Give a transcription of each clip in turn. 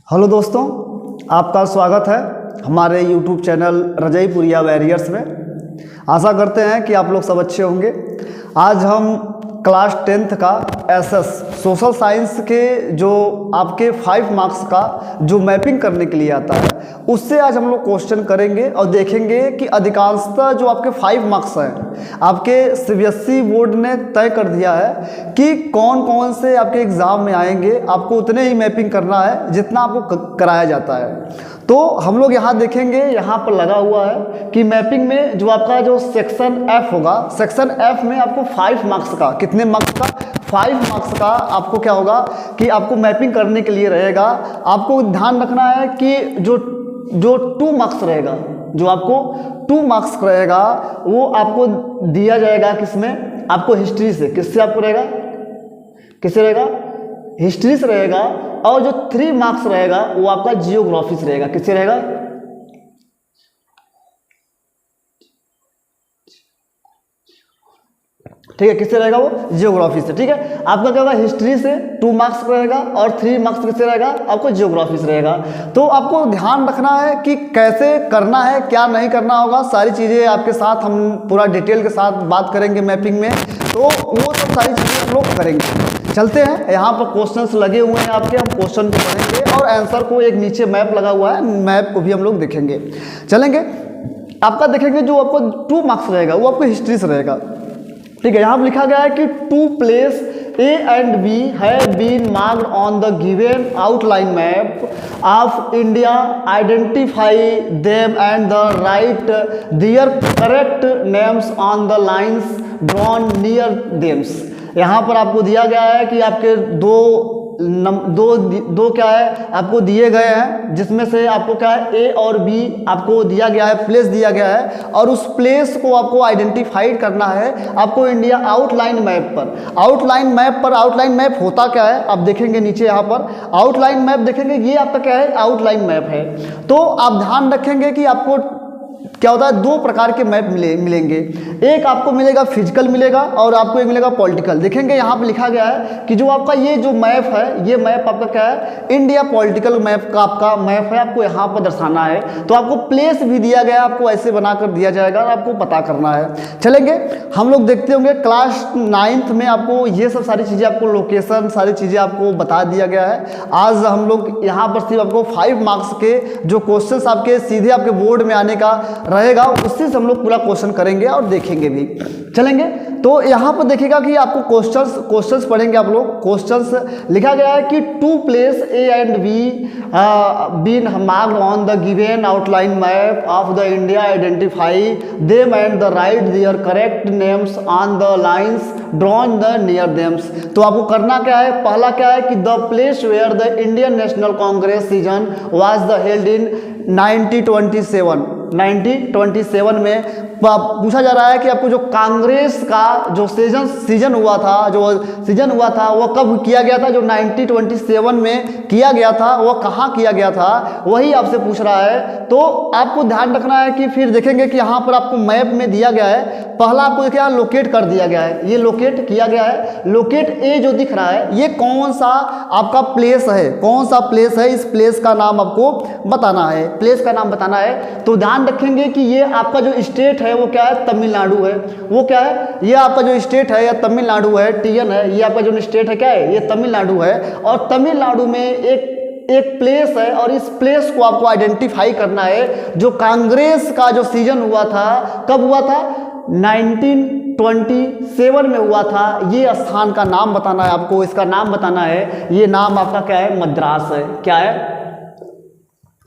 Hello दोस्तों, आपका स्वागत है हमारे YouTube चैनल रजईपुरिया वैरियर्स में। आशा करते हैं कि आप लोग सब अच्छे होंगे। आज हम क्लास 10th का एसएस सोशल साइंस के जो आपके 5 मार्क्स का जो मैपिंग करने के लिए आता है उससे आज हम लोग क्वेश्चन करेंगे और देखेंगे कि अधिकांशतः जो आपके 5 मार्क्स हैं आपके सीबीएसई बोर्ड ने तय कर दिया है कि कौन कौन से आपके एग्ज़ाम में आएंगे। आपको उतने ही मैपिंग करना है जितना आपको कराया जाता है। तो हम लोग यहाँ देखेंगे, यहाँ पर लगा हुआ है कि मैपिंग में जो आपका जो सेक्शन एफ होगा, सेक्शन एफ में आपको 5 मार्क्स का, कितने मार्क्स का, 5 मार्क्स का आपको क्या होगा कि आपको मैपिंग करने के लिए रहेगा। आपको ध्यान रखना है कि जो 2 मार्क्स रहेगा, जो आपको 2 मार्क्स रहेगा वो आपको दिया जाएगा किसमें, आपको हिस्ट्री से। किससे आपको रहेगा, किससे रहेगा, हिस्ट्री से रहेगा। और जो 3 मार्क्स रहेगा वो आपका जियोग्राफी से रहेगा। किससे रहेगा, ठीक है, किससे रहेगा, वो जियोग्राफी से। ठीक है, आपका क्या होगा, हिस्ट्री से 2 मार्क्स रहेगा और 3 मार्क्स किससे रहेगा, आपको जियोग्राफी से रहेगा। तो आपको ध्यान रखना है कि कैसे करना है, क्या नहीं करना होगा, सारी चीज़ें आपके साथ हम पूरा डिटेल के साथ बात करेंगे मैपिंग में। तो वो सब सारी चीज़ें हम लोग करेंगे। चलते हैं, यहाँ पर क्वेश्चंस लगे हुए हैं आपके, हम क्वेश्चन को पढ़ेंगे और आंसर को एक नीचे मैप लगा हुआ है, मैप को भी हम लोग देखेंगे। चलेंगे, आपका देखेंगे जो आपको 2 मार्क्स रहेगा वो आपको हिस्ट्री से रहेगा। ठीक है, यहाँ पर लिखा गया है कि 2 place A and B have been marked on the given outline map of India. Identify them and write their correct names on the lines drawn near them. यहाँ पर आपको दिया गया है कि आपके दो क्या है आपको दिए गए हैं, जिसमें से आपको क्या है A और B आपको दिया गया है, प्लेस दिया गया है और उस प्लेस को आपको आइडेंटिफाइड करना है आपको इंडिया आउटलाइन मैप पर। आउटलाइन मैप पर, आउटलाइन मैप होता क्या है आप देखेंगे नीचे, यहाँ पर आउटलाइन मैप देखेंगे, ये आपका क्या है, आउटलाइन मैप है। तो आप ध्यान रखेंगे कि आपको क्या होता है, 2 प्रकार के मैप मिलेंगे। एक आपको मिलेगा फिजिकल मिलेगा और आपको एक मिलेगा पॉलिटिकल। देखेंगे यहाँ पे लिखा गया है कि जो आपका ये जो मैप है, ये मैप आपका क्या है, इंडिया पॉलिटिकल मैप का आपका मैप है, आपको यहाँ पर दर्शाना है। तो आपको प्लेस भी दिया गया, आपको ऐसे बनाकर दिया जाएगा और आपको पता करना है। चलेंगे, हम लोग देखते होंगे क्लास 9th में आपको ये सब सारी चीज़ें, आपको लोकेशन सारी चीज़ें आपको बता दिया गया है। आज हम लोग यहाँ पर सिर्फ आपको 5 मार्क्स के जो क्वेश्चन आपके सीधे आपके बोर्ड में आने का रहेगा उससे हम लोग पूरा क्वेश्चन करेंगे और देखेंगे भी। चलेंगे, तो यहाँ पर देखिएगा कि आपको क्वेश्चंस पढ़ेंगे आप लोग। क्वेश्चंस लिखा गया है कि 2 place A and B been marked on the given outline map of the India, identify them and the write their correct names on the lines drawn the near them. तो आपको करना क्या है, पहला क्या है कि the place where the Indian National Congress session was the held in 1927 में पूछा जा रहा है कि आपको जो कांग्रेस का जो सीजन हुआ था वो कब किया गया था, जो 1927 में किया गया था, वो कहाँ किया गया था, वही आपसे पूछ रहा है। तो आपको ध्यान रखना है कि फिर देखेंगे कि यहाँ पर आपको मैप में दिया गया है, पहला आपको देखिए यहाँ लोकेट कर दिया गया है, ये लोकेट किया गया है। लोकेट ए जो दिख रहा है ये कौन सा आपका प्लेस है, कौन सा प्लेस है, इस प्लेस का नाम आपको बताना है, प्लेस का नाम बताना है। तो ध्यान रखेंगे कि ये आपका जो स्टेट है वो क्या है, तमिलनाडु है। वो क्या है, ये आपका जो स्टेट है या तमिलनाडु है, TN है, ये आपका जो स्टेट है क्या है, ये तमिलनाडु है। और तमिलनाडु में एक प्लेस है और इस प्लेस को आपको आइडेंटिफाई करना है। जो कांग्रेस का जो सीजन हुआ था, कब हुआ था, 1927 में हुआ था। ये स्थान का नाम बताना है आपको, इसका नाम बताना है। ये नाम आपका क्या है, मद्रास है। क्या है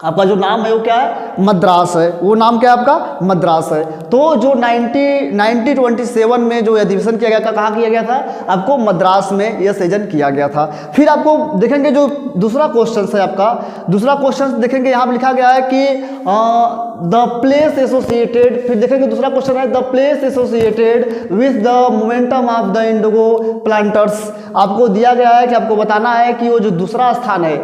आपका जो नाम है वो क्या है, मद्रास है। वो नाम क्या है आपका, मद्रास है। तो जो 1927 में जो अधिवेशन किया गया था, कहाँ किया गया था, आपको मद्रास में यह सीजन किया गया था। फिर आपको देखेंगे जो दूसरा क्वेश्चन है आपका, दूसरा क्वेश्चन देखेंगे यहाँ पर लिखा गया है कि द प्लेस एसोसिएटेड, फिर देखेंगे दूसरा क्वेश्चन है the place associated with the momentum of the Indigo planters. आपको दिया गया है कि आपको बताना है कि वो जो दूसरा स्थान है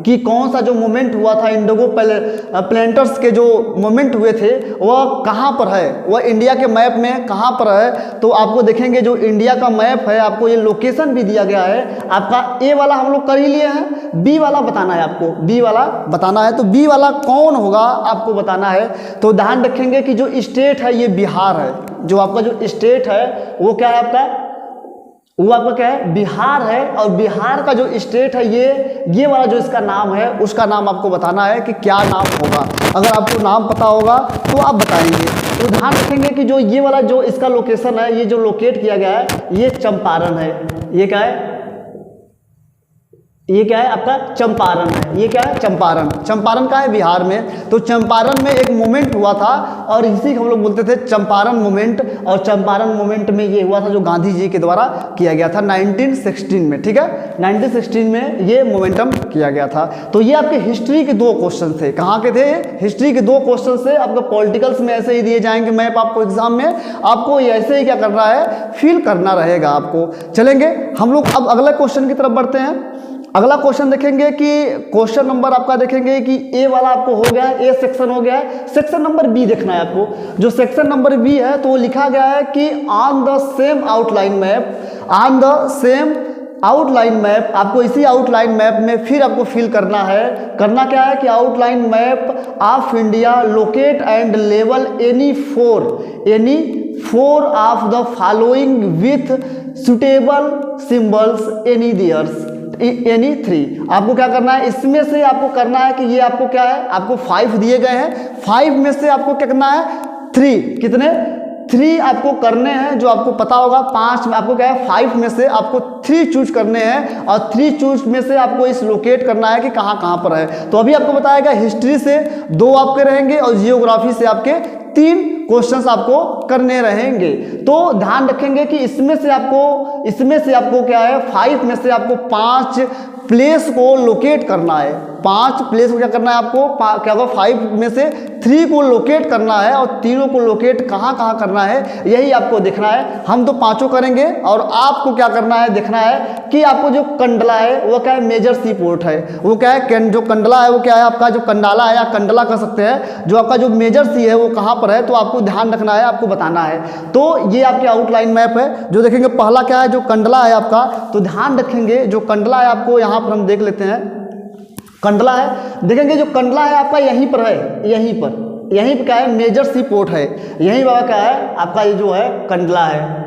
कि कौन सा जो मूवमेंट हुआ था इंडिगो प्लेंटर्स के जो मूवमेंट हुए थे वह कहाँ पर है, वह इंडिया के मैप में कहाँ पर है। तो आपको देखेंगे जो इंडिया का मैप है आपको ये लोकेशन भी दिया गया है। आपका ए वाला हम लोग कर ही लिए हैं, बी वाला बताना है आपको, बी वाला बताना है। तो बी वाला कौन होगा आपको बताना है। तो ध्यान रखेंगे कि जो स्टेट है ये बिहार है, जो आपका जो स्टेट है वो क्या है आपका, वो आपका क्या है, बिहार है। और बिहार का जो स्टेट है ये वाला जो इसका नाम है उसका नाम आपको बताना है कि क्या नाम होगा। अगर आपको नाम पता होगा तो आप बताएंगे। तो ध्यान रखेंगे कि जो ये वाला जो इसका लोकेशन है, ये जो लोकेट किया गया है ये चंपारण है। ये क्या है, ये क्या है आपका चंपारण है। ये क्या है चंपारण, चंपारण का है बिहार में। तो चंपारण में एक मूवमेंट हुआ था और इसी को हम लोग बोलते थे चंपारण मूवमेंट। और चंपारण मूवमेंट में ये हुआ था जो गांधी जी के द्वारा किया गया था 1916 में, ठीक है 1916 में ये मोमेंटम किया गया था। तो ये आपके हिस्ट्री के 2 क्वेश्चन थे। कहाँ के थे, हिस्ट्री के 2 क्वेश्चन से आपको पॉलिटिकल्स में ऐसे ही दिए जाएंगे मैप आपको एग्जाम में। आपको ये ऐसे ही क्या करना है, फिल करना रहेगा आपको। चलेंगे हम लोग अब अगला क्वेश्चन की तरफ बढ़ते हैं। अगला क्वेश्चन देखेंगे कि क्वेश्चन नंबर आपका देखेंगे कि ए वाला आपको हो गया है, ए सेक्शन हो गया है। सेक्शन नंबर बी देखना है आपको। जो सेक्शन नंबर बी है तो वो लिखा गया है कि on the same outline map, on the same outline map, आपको इसी आउटलाइन मैप में फिर आपको फिल करना है। करना क्या है कि outline map of India locate and level any four of the following with suitable symbols any 3। आपको क्या करना है, इसमें से आपको करना है कि ये आपको क्या है, आपको 5 दिए गए हैं, 5 में से आपको क्या करना है 3, कितने 3 आपको करने हैं जो आपको पता होगा। 5 में आपको क्या है 5 में से आपको 3 चूज करने हैं और 3 चूज में से आपको इस लोकेट करना है कि कहाँ कहाँ पर है। तो अभी आपको बताएगा हिस्ट्री से 2 आपके रहेंगे और जियोग्राफी से आपके 3 क्वेश्चंस आपको करने रहेंगे। तो ध्यान रखेंगे कि इसमें से आपको क्या है 5 में से आपको 5 प्लेस को लोकेट करना है। 5 प्लेस को क्या करना है आपको, क्या होगा 5 में से 3 को लोकेट करना है और तीनों को लोकेट कहाँ कहाँ करना है यही आपको देखना है। हम तो 5 करेंगे और आपको क्या करना है, देखना है कि आपको जो कंडला है वो क्या है, मेजर सी पोर्ट है। वो क्या है, जो कंडला है वो क्या है आपका, जो कंडाला है या कंडला कर सकते हैं, जो आपका जो मेजर सी है वो कहाँ पर है। तो आपको ध्यान रखना है, आपको बताना है। तो ये आपके आउटलाइन मैप है। जो देखेंगे पहला क्या है, जो कंडला है आपका, तो ध्यान रखेंगे जो कंडला है आपको यहाँ पर हम देख लेते हैं। कंडला है, देखेंगे जो कंडला है आपका यहीं पर है, यहीं पर क्या है, मेजर सी पोर्ट है। यहीं पर क्या है आपका, ये जो है कंडला है,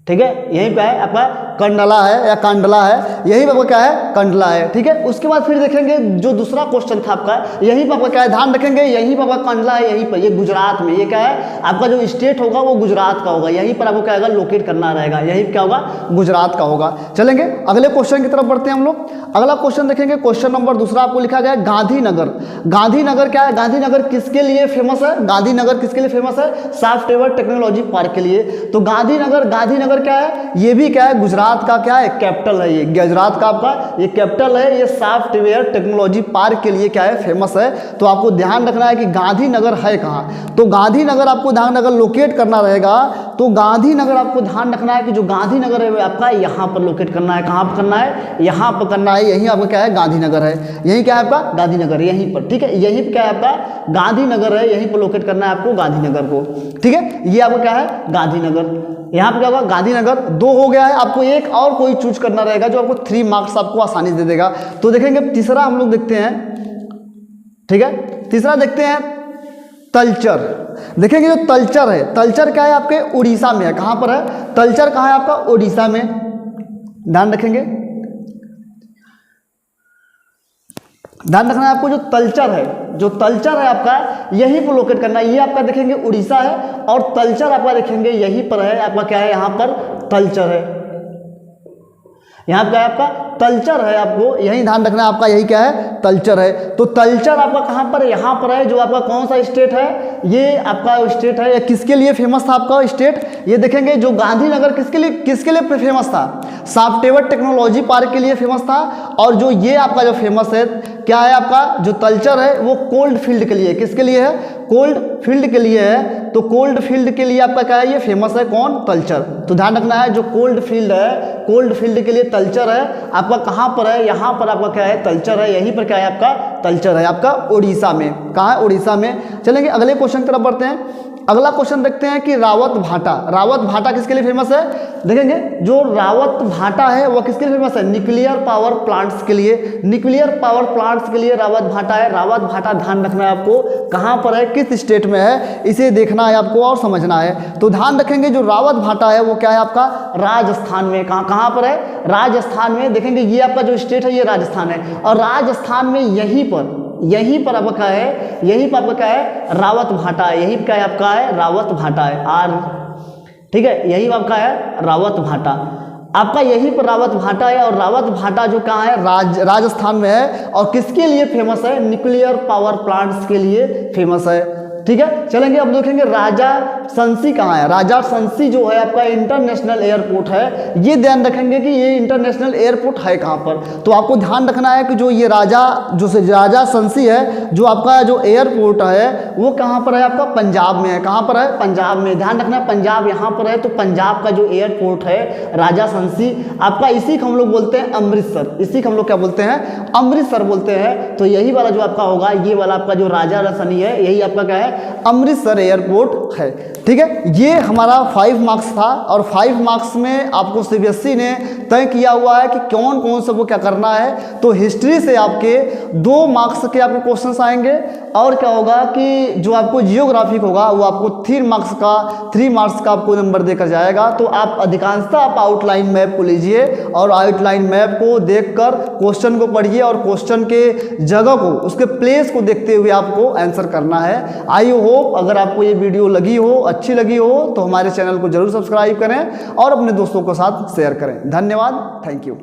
ठीक है, यहीं पे है आपका कंडला है या कांडला है, यही पर क्या है कंडला है, ठीक है। उसके बाद फिर देखेंगे जो दूसरा क्वेश्चन था आपका, यहीं पर आपका क्या है, ध्यान रखेंगे यहीं पर आपका कंडला है, यहीं पर, ये गुजरात में, ये क्या है आपका जो स्टेट होगा वो गुजरात का होगा। यहीं पर आपको क्या होगा, लोकेट करना रहेगा, यही क्या होगा गुजरात का होगा। चलेंगे अगले क्वेश्चन की तरफ बढ़ते हैं हम लोग। अगला क्वेश्चन देखेंगे, क्वेश्चन नंबर दूसरा आपको लिखा गया है गांधीनगर। गांधीनगर क्या है, गांधीनगर किसके लिए फेमस है, गांधीनगर किसके लिए फेमस है, सॉफ्टवेयर टेक्नोलॉजी पार्क के लिए। तो गांधीनगर क्या है, ये भी क्या है गुजरात का क्या है कैपिटल है। ये गुजरात का आपका ये कैपिटल है। ये सॉफ्टवेयर टेक्नोलॉजी पार्क के लिए क्या है फेमस है। तो आपको ध्यान रखना है कि गांधीनगर है कहाँ। तो गांधीनगर आपको ध्यान लोकेट करना रहेगा। तो गांधीनगर आपको ध्यान रखना है कि जो गांधीनगर है आपका यहाँ पर लोकेट करना है। कहाँ पर करना है, यहाँ पर करना है। यही आपका क्या है गांधीनगर है, यही क्या है आपका गांधीनगर, यहीं पर, ठीक है, यहीं पर क्या है आपका गांधीनगर है, यहीं पर लोकेट करना है आपको गांधीनगर को, ठीक है। ये आपका क्या है गांधीनगर, यहाँ पे क्या होगा गांधीनगर। 2 हो गया है, आपको एक और कोई चूज करना रहेगा जो आपको 3 मार्क्स आपको आसानी से दे देगा। तो देखेंगे तीसरा हम लोग देखते हैं, ठीक है, तीसरा देखते हैं तलचर। देखेंगे जो तलचर है, तलचर क्या है आपके उड़ीसा में है। कहाँ पर है तलचर, कहाँ है आपका उड़ीसा में, ध्यान रखेंगे, ध्यान रखना है आपको। जो तलचर है आपका यहीं पर लोकेट करना है। ये आपका देखेंगे उड़ीसा है और तलचर आपका देखेंगे यहीं पर है। आपका क्या है यहाँ पर तलचर है, यहाँ पर क्या है आपका तलचर है। आपको यही ध्यान रखना है, आपका यही क्या है तलचर है। तो तलचर आपका कहाँ पर है, यहाँ पर है। जो आपका कौन सा स्टेट है, ये आपका स्टेट है। किसके लिए फेमस था आपका स्टेट, ये देखेंगे जो गांधीनगर किसके लिए फेमस था, सॉफ्टवेयर टेक्नोलॉजी पार्क के लिए फेमस था। और जो ये आपका जो फेमस है क्या है आपका जो तलचर है वो कोल्ड फील्ड के लिए, किसके लिए है, कोल्ड फील्ड के लिए है। तो कोल्ड फील्ड के लिए आपका क्या है ये फेमस है, कौन, तलचर। तो ध्यान रखना है जो कोल्ड फील्ड है, कोल्ड फील्ड के लिए तलचर है। आपका कहाँ पर है, यहाँ पर आपका क्या है, तलचर है, यहीं पर क्या है आपका तलचर है आपका उड़ीसा में। कहाँ है, उड़ीसा में। चलेंगे अगले क्वेश्चन की तरफ बढ़ते हैं। अगला क्वेश्चन देखते हैं कि रावत भाटा, रावत भाटा किसके लिए फेमस है, देखेंगे जो रावत भाटा है वो किसके लिए फेमस है, न्यूक्लियर पावर प्लांट्स के लिए, न्यूक्लियर पावर प्लांट्स के लिए रावत भाटा है। रावत भाटा ध्यान रखना है आपको, कहाँ पर है, किस स्टेट में है, इसे देखना है आपको और समझना है। तो ध्यान रखेंगे जो रावत भाटा है वो क्या है आपका राजस्थान में। कहाँ पर है, राजस्थान में। देखेंगे ये आपका जो स्टेट है ये राजस्थान है, और राजस्थान में यहीं पर आपका क्या है, यहीं पर आपका क्या है रावत भाटा है, यहीं क्या है आपका है रावत भाटा है आर, ठीक है, यही आपका है रावत भाटा आपका, यहीं पर रावत भाटा है। और रावत भाटा जो कहाँ है, राजस्थान में है, और किसके लिए फेमस है, न्यूक्लियर पावर प्लांट्स के लिए फेमस है, ठीक है। चलेंगे अब देखेंगे राजा संसी कहाँ है, राजा संसी जो है आपका इंटरनेशनल एयरपोर्ट है, ये ध्यान रखेंगे कि ये इंटरनेशनल एयरपोर्ट है कहाँ पर। तो आपको ध्यान रखना है कि जो ये राजा संसी है, जो आपका जो एयरपोर्ट है वो कहाँ पर है आपका पंजाब में है। कहाँ पर है, पंजाब में। ध्यान रखना है पंजाब यहाँ पर है, तो पंजाब का जो एयरपोर्ट है राजा संसी आपका, इसी को हम लोग बोलते हैं अमृतसर, इसी को हम लोग क्या बोलते हैं, अमृतसर बोलते हैं। तो यही वाला जो आपका होगा, ये वाला आपका जो राजा रसनी है, यही आपका क्या है अमृतसर एयरपोर्ट है, ठीक है। ये हमारा 5 मार्क्स था, और 5 मार्क्स में आपको सीबीएसई ने तय किया हुआ है कि कौन कौन से वो क्या करना है। तो हिस्ट्री से आपके 2 मार्क्स के आपके क्वेश्चंस आएंगे, और क्या होगा कि जो आपको जियोग्राफिक होगा वो आपको 3 मार्क्स का आपको नंबर देकर जाएगा। तो आप अधिकांशतः आप आउटलाइन मैप को लीजिए, और आउटलाइन मैप को देखकर क्वेश्चन को पढ़िए, और क्वेश्चन के जगह को, उसके प्लेस को देखते हुए आपको आंसर करना है। आई होप अगर आपको ये वीडियो लगी हो, अच्छी लगी हो, तो हमारे चैनल को जरूर सब्सक्राइब करें और अपने दोस्तों के साथ शेयर करें। धन्यवाद, थैंक यू।